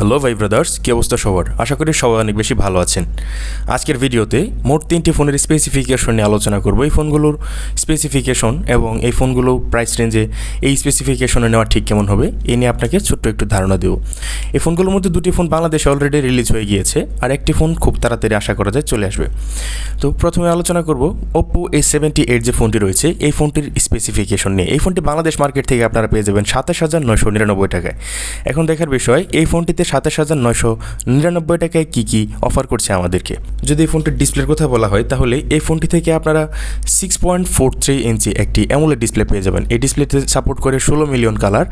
Hello ভাই brothers, কী অবস্থা সবার? আশা করি সবাই অনেক বেশি ভালো আছেন। আজকের ভিডিওতে মোট 3টি ফোনের স্পেসিফিকেশন নিয়ে আলোচনা করব। এই ফোনগুলোর স্পেসিফিকেশন এবং এই ফোনগুলো প্রাইস রেঞ্জে এই স্পেসিফিকেশনে নেওয়া ঠিক কেমন হবে এ নিয়ে আপনাকে ছোট্ট একটু ধারণা দেব। এই ফোনগুলোর মধ্যে দুটি ফোন বাংলাদেশে অলরেডি রিলিজ হয়ে গিয়েছে, আর একটি ফোন খুব তাড়াতাড়ি আশা করা যায় চলে আসবে। তো প্রথমে আলোচনা করব Oppo A78 যে ফোনটি রয়েছে এই ফোনটির স্পেসিফিকেশন নিয়ে। এই ফোনটি বাংলাদেশ মার্কেট থেকে আপনারা পেয়ে যাবেন 27,999 টাকায়। এখন দেখার বিষয়, এই ফোনটিতে 27,999 টাকায় কী অফার করছে আমাদেরকে। যদি এই ফোনটির ডিসপ্লের কথা বলা হয় তাহলে এই ফোনটি থেকে আপনারা 6.43 ইঞ্চি একটি অ্যামোলেড ডিসপ্লে পেয়ে যাবেন। এই ডিসপ্লেতে সাপোর্ট করে 16 মিলিয়ন কালার,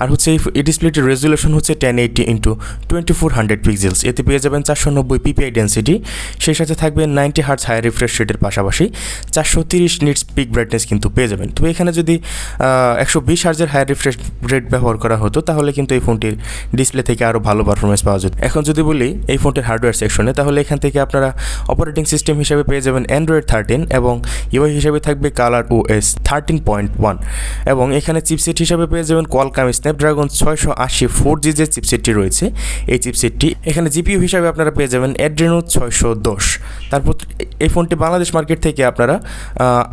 আর হচ্ছে এই ডিসপ্লেটির রেজুলেশন হচ্ছে 1080x2400 পিক্সেলস। এতে পেয়ে যাবেন 490 পিপিআই ডেন্সিটি, সেই সাথে থাকবে 90 হার্টজ হাই রিফ্রেশ রেটের পাশাপাশি 430 নিটস পিক ব্রাইটনেস কিন্তু পেয়ে যাবেন। তো এখানে যদি 120 হার্টজের হাই রিফ্রেশ রেট ব্যবহার করা হতো তাহলে কিন্তু এই ফোনটির ডিসপ্লে থেকে আরও ভালো পারফরমেন্স পাওয়া যেত। এখন যদি বলি এই ফোনটির হার্ডওয়্যার সেকশনে, তাহলে এখান থেকে আপনারা অপারেটিং সিস্টেম হিসেবে পেয়ে যাবেন Android 13 এবং ইউআই হিসেবে থাকবে কালার OS 13.1 এবং এখানে চিপসেট হিসেবে পেয়ে যাবেন কোয়ালকম স্ন্যাপড্রাগন 680 4G যে চিপসেটটি রয়েছে এই চিপসেটটি। এখানে জিপিইউ হিসেবে আপনারা পেয়ে যাবেন Adreno 610। তারপর এই ফোনটি বাংলাদেশ মার্কেট থেকে আপনারা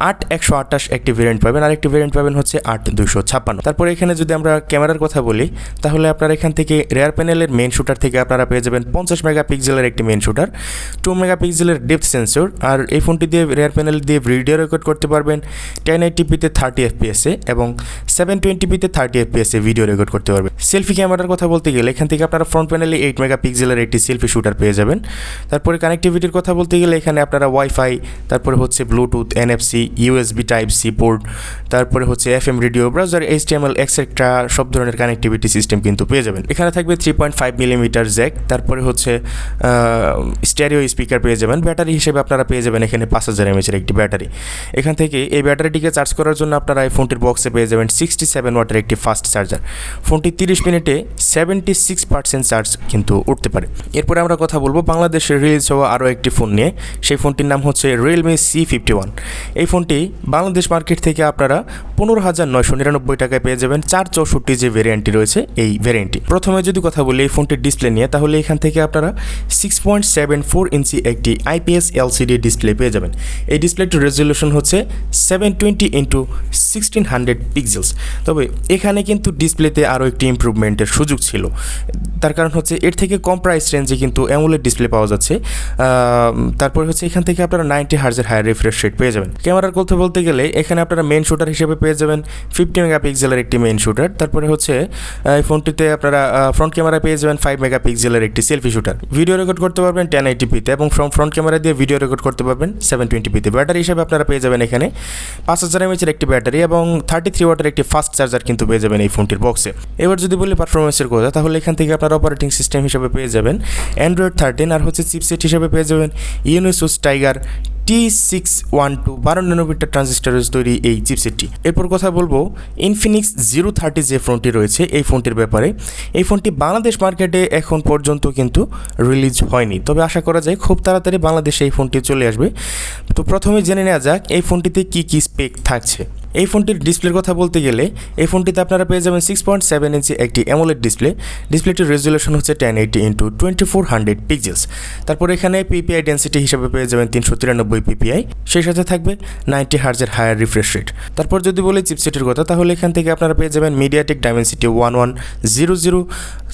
8128 একটি ভেরিয়েন্ট পাবেন, আর একটি ভেরিয়েন্ট পাবেন হচ্ছে 8256। তারপর এখানে যদি আমরা ক্যামেরার কথা বলি তাহলে আপনারা এখান থেকে রেয়ার প্যানেলের মেইন শুটার থেকে আপনারা পেয়ে যাবেন 50 মেগাপিক্সেলের একটি মেইন শুটার, 2 মেগাপিক্সেলের ডেপথ সেন্সর, আর এই ফোনটি দিয়ে রেয়ার প্যানেল দিয়ে ভিডিও রেকর্ড করতে পারবেন 1080p-তে 30 fps এবং 720p-তে 30 fps ভিডিও রেকর্ড করতে পারবেন। সেলফি ক্যামেরার কথা বলতে গেলে এখান থেকে আপনারা ফ্রন্ট প্যানেলে 8 মেগাপিক্সেলের একটি সেলফি শুটার পেয়ে যাবেন। তারপরে কানেক্টিভিটির কথা বলতে গেলে এখানে আপনারা ওয়াইফাই, তারপরে হচ্ছে Bluetooth, NFC, USB Type-C port, তারপরে হচ্ছে FM radio, browser, HTML etcetera সব ধরনের কানেক্টিভিটি সিস্টেম কিন্তু পেয়ে যাবেন। এখানে থাকবে 3.5 মিলিমিটার জ্যাক, তারপরে হচ্ছে স্টেরিও স্পিকার পেয়ে যাবেন। ব্যাটারি হিসেবে আপনারা পেয়ে যাবেন এখানে 5000 mAh একটি ব্যাটারি। এখান থেকে এই ব্যাটারিটিকে চার্জ করার জন্য আপনারা এই ফোনটির বক্সে পেয়ে যাবেন 67 ওয়াটের একটি ফাস্ট চার্জার। ফোনটি 30 মিনিটে 76% চার্জ কিন্তু উঠতে পারে। এরপরে আমরা কথা বলবো বাংলাদেশে রিলিজ হওয়া আরও একটি ফোন নিয়ে। সেই ফোনটির নাম হচ্ছে Realme C51। এই ফোনটি বাংলাদেশ মার্কেট থেকে আপনারা 15,999 টাকায় পেয়ে যাবেন। 464 যে ভেরিয়েন্টটি রয়েছে এই ভেরিয়েন্টটি। প্রথমে যদি কথা বলি এই ফোনটির ডিসপ্লে নিয়ে, তাহলে এখান থেকে আপনারা 6.74 ইঞ্চি একটি IPS LCD ডিসপ্লে পেয়ে যাবেন। এই ডিসপ্লেটির রেজলিউশন হচ্ছে 720x1600 পিক্সেলস। তবে এখানে কিন্তু ডিসপ্লেতে আরও একটি ইমপ্রুভমেন্টের সুযোগ ছিল, তার কারণ হচ্ছে এর থেকে কম প্রাইস রেঞ্জে কিন্তু অ্যামোলেড ডিসপ্লে পাওয়া যাচ্ছে। তারপরে হচ্ছে এখান থেকে আপনারা 90 হার্জের হাই রিফ্রেশ রেট পেয়ে যাবেন। ক্যামেরার কথা বলতে গেলে এখানে আপনারা মেইন শুটার হিসেবে পেয়ে যাবেন 50 মেগাপিক্সেলের একটি মেইন শুটার। তারপরে হচ্ছে এই ফোনটিতে আপনারা ফ্রন্ট ক্যামেরা পেয়ে যাবেন 5 মেগাপিক্সেলের একটি সেলফি শুটার। ভিডিও রেকর্ড করতে পারবেন 1080p-তে এবং ফ্রন্ট ক্যামেরা দিয়ে ভিডিও রেকর্ড করতে পারবেন 720p-তে। ব্যাটারি হিসেবে আপনারা পেয়ে যাবেন এখানে 5000 mAh একটি ব্যাটারি এবং 33 ওয়াটের একটি ফাস্ট চার্জার কিন্তু পেয়ে যাবেন এই ফোনটির বক্সে। এবার যদি বলি পারফরমেন্সের কথা, তাহলে এখান থেকে আপনারা অপারেটিং সিস্টেম হিসেবে পেয়ে যাবেন Android 13, আর হচ্ছে চিপসেট হিসেবে পেয়ে যাবেন ইউনিসোস টাইগার T612 12 ন্যানোমিটার ট্রানজিস্টরের তৈরি এই চিপসেটটি। এরপর কথা বলবো Infinix 030 যে ফোনটি রয়েছে এই ফোনটির ব্যাপারে। এই ফোনটি বাংলাদেশ মার্কেটে এখন পর্যন্ত কিন্তু রিলিজ হয়নি, তবে আশা করা যায় খুব তাড়াতাড়ি বাংলাদেশে এই ফোনটি চলে আসবে। তো প্রথমে জেনে নেওয়া যাক এই ফোনটিতে কী স্পেক থাকছে। এই ফোনটির ডিসপ্লের কথা বলতে গেলে এই ফোনটিতে আপনারা পেয়ে যাবেন 6.7 ইঞ্চি একটি অ্যামোলেড ডিসপ্লে। ডিসপ্লেটির রেজুলেশন হচ্ছে 1080x2400 পিক্সেলস। তারপর এখানে পিপিআই ডেন্সিটি হিসেবে পেয়ে যাবেন 393 পিপিআই, সেই সাথে থাকবে 90 হার্জের হায়ার রিফ্রেশ রেট। তারপর যদি বলি চিপসেটের কথা, তাহলে এখান থেকে আপনারা পেয়ে যাবেন মিডিয়াটেক ডাইমেনসিটি 1100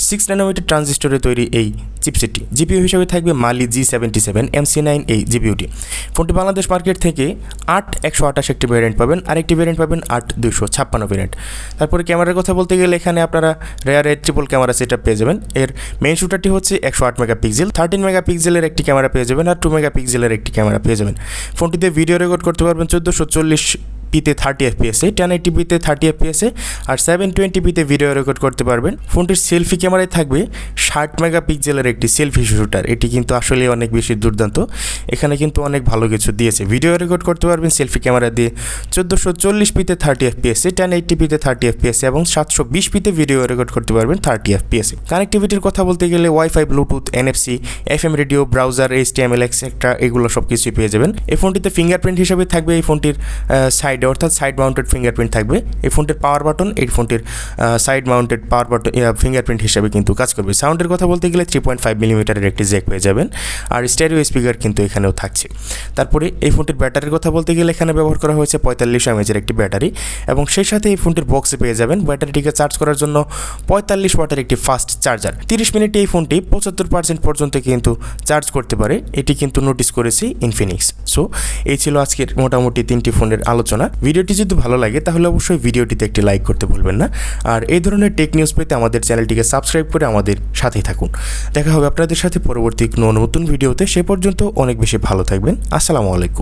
6 ন্যানোমিটার ট্রানজিস্টরে তৈরি এই চিপসেটটি। জিপিইউ হিসেবে থাকবে মালি G77 MC9 এই জিপিইউটি। ফোনটি বাংলাদেশ মার্কেট থেকে 8128 একটি ভেরিয়েন্ট পাবেন, আর একটি ভেরিয়েন্ট পাবেন 8256 ভেরিয়েন্ট। তারপরে ক্যামেরার কথা বলতে গেলে এখানে আপনারা রেয়ার ট্রিপল ক্যামেরা সেটআপ পেয়ে যাবেন। এর মেইন শুটারটি হচ্ছে 108 মেগাপিক্সেল, 13 মেগাপিক্সেলের একটি ক্যামেরা পেয়ে যাবেন, আর 2 মেগাপিক্সেলের একটি ক্যামেরা পেয়ে যাবেন। ফোনটিতে ভিডিও রেকর্ড করতে পারবেন 1440p-তে 30 fps, 1080p-তে 30 fps, আর 720p-তে ভিডিও রেকর্ড করতে পারবেন। ফোনটির সেলফি ক্যামেরায় থাকবে 60 মেগাপিক্সেলের একটি সেলফি শুটার। এটি কিন্তু আসলে অনেক বেশি দুর্দান্ত, এখানে কিন্তু অনেক ভালো কিছু দিয়েছে। ভিডিও রেকর্ড করতে পারবেন সেলফি ক্যামেরা দিয়ে 1440p-তে 30 fps, 1080p-তে 30 fps এবং 720p-তে ভিডিও রেকর্ড করতে পারবেন 30 fps। কানেক্টিভিটির কথা বলতে গেলে wifi, Bluetooth, NFC, FM radio, browser, HTML etcetera এগুলো সব কিছুই পেয়ে যাবেন। এই ফোনটিতে ফিঙ্গারপ্রিন্ট হিসেবে থাকবে এই ফোনটির সাইডে, অর্থাৎ সাইড মাউন্টেড ফিঙ্গারপ্রিন্ট থাকবে। এই ফোনটির পাওয়ার বাটন এই ফোনটির side mounted power button fingerprint হিসেবে কিন্তু কাজ করবে। সাউন্ডের সাউন্ডের কথা বলতে গেলে 3.5 মিলিমিটারের একটি জ্যাক পেয়ে যাবেন, আর স্টেরিও স্পিকার কিন্তু এখানেও থাকছে। তারপরে এই ফোনটির ব্যাটারির কথা বলতে গেলে এখানে ব্যবহার করা হয়েছে 45 এমএএচের একটি ব্যাটারি, এবং সেই সাথে এই ফোনটির বক্সে পেয়ে যাবেন ব্যাটারিটিকে চার্জ করার জন্য 45 ওয়াটের একটি ফাস্ট চার্জার। 30 মিনিটে এই ফোনটি 75% পর্যন্ত কিন্তু চার্জ করতে পারে, এটি কিন্তু নোটিস করেছি ইনফিনিক্স। সো এই ছিল আজকের মোটামুটি 3টি ফোনের আলোচনা। ভিডিওটি যদি ভালো লাগে তাহলে অবশ্যই ভিডিওটিতে একটি লাইক করতে ভুলবেন না, আর এই ধরনের টেক নিউজ পেতে আমাদের চ্যানেলটিকে সাবস্ক্রাইব করে আমাদের সাথেই থাকুন। দেখা হবে আপনাদের সাথে পরবর্তী নতুন ভিডিওতে। সে পর্যন্ত অনেক বেশি ভালো থাকবেন। আসসালামু আলাইকুম।